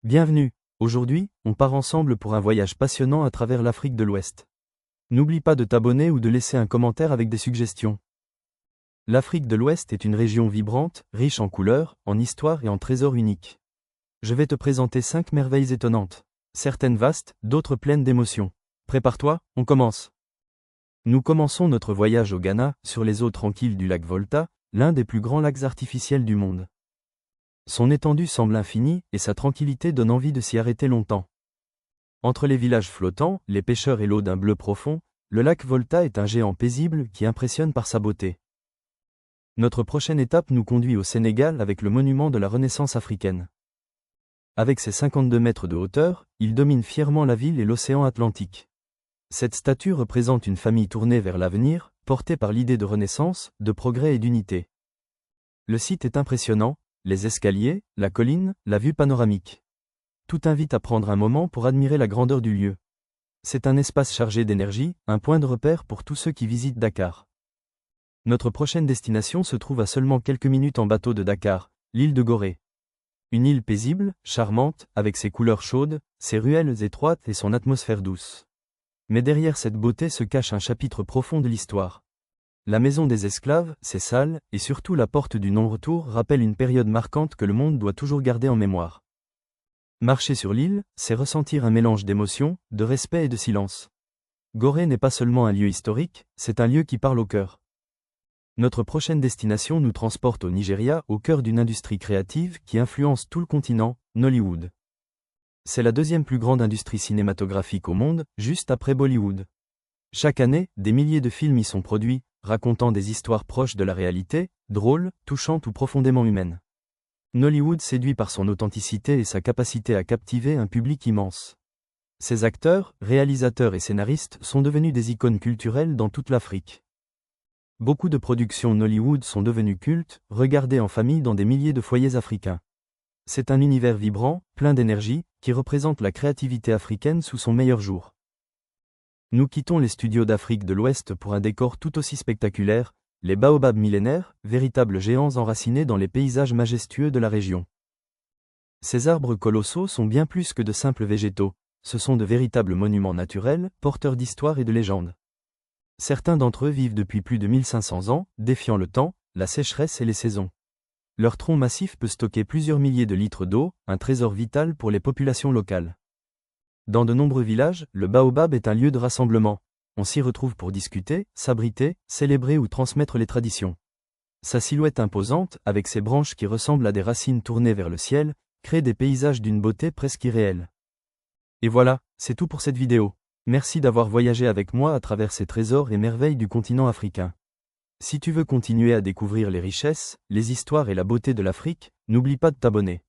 Bienvenue. Aujourd'hui, on part ensemble pour un voyage passionnant à travers l'Afrique de l'Ouest. N'oublie pas de t'abonner ou de laisser un commentaire avec des suggestions. L'Afrique de l'Ouest est une région vibrante, riche en couleurs, en histoire et en trésors uniques. Je vais te présenter 5 merveilles étonnantes. Certaines vastes, d'autres pleines d'émotions. Prépare-toi, on commence. Nous commençons notre voyage au Ghana, sur les eaux tranquilles du lac Volta, l'un des plus grands lacs artificiels du monde. Son étendue semble infinie, et sa tranquillité donne envie de s'y arrêter longtemps. Entre les villages flottants, les pêcheurs et l'eau d'un bleu profond, le lac Volta est un géant paisible qui impressionne par sa beauté. Notre prochaine étape nous conduit au Sénégal avec le monument de la Renaissance africaine. Avec ses 52 mètres de hauteur, il domine fièrement la ville et l'océan Atlantique. Cette statue représente une famille tournée vers l'avenir, portée par l'idée de renaissance, de progrès et d'unité. Le site est impressionnant, les escaliers, la colline, la vue panoramique. Tout invite à prendre un moment pour admirer la grandeur du lieu. C'est un espace chargé d'énergie, un point de repère pour tous ceux qui visitent Dakar. Notre prochaine destination se trouve à seulement quelques minutes en bateau de Dakar, l'île de Gorée. Une île paisible, charmante, avec ses couleurs chaudes, ses ruelles étroites et son atmosphère douce. Mais derrière cette beauté se cache un chapitre profond de l'histoire. La maison des esclaves, ses salles, et surtout la porte du non-retour rappellent une période marquante que le monde doit toujours garder en mémoire. Marcher sur l'île, c'est ressentir un mélange d'émotions, de respect et de silence. Gorée n'est pas seulement un lieu historique, c'est un lieu qui parle au cœur. Notre prochaine destination nous transporte au Nigeria, au cœur d'une industrie créative qui influence tout le continent, Nollywood. C'est la deuxième plus grande industrie cinématographique au monde, juste après Bollywood. Chaque année, des milliers de films y sont produits, racontant des histoires proches de la réalité, drôles, touchantes ou profondément humaines. Nollywood séduit par son authenticité et sa capacité à captiver un public immense. Ses acteurs, réalisateurs et scénaristes sont devenus des icônes culturelles dans toute l'Afrique. Beaucoup de productions Nollywood sont devenues cultes, regardées en famille dans des milliers de foyers africains. C'est un univers vibrant, plein d'énergie, qui représente la créativité africaine sous son meilleur jour. Nous quittons les studios d'Afrique de l'Ouest pour un décor tout aussi spectaculaire, les baobabs millénaires, véritables géants enracinés dans les paysages majestueux de la région. Ces arbres colossaux sont bien plus que de simples végétaux, ce sont de véritables monuments naturels, porteurs d'histoire et de légendes. Certains d'entre eux vivent depuis plus de 1500 ans, défiant le temps, la sécheresse et les saisons. Leur tronc massif peut stocker plusieurs milliers de litres d'eau, un trésor vital pour les populations locales. Dans de nombreux villages, le baobab est un lieu de rassemblement. On s'y retrouve pour discuter, s'abriter, célébrer ou transmettre les traditions. Sa silhouette imposante, avec ses branches qui ressemblent à des racines tournées vers le ciel, crée des paysages d'une beauté presque irréelle. Et voilà, c'est tout pour cette vidéo. Merci d'avoir voyagé avec moi à travers ces trésors et merveilles du continent africain. Si tu veux continuer à découvrir les richesses, les histoires et la beauté de l'Afrique, n'oublie pas de t'abonner.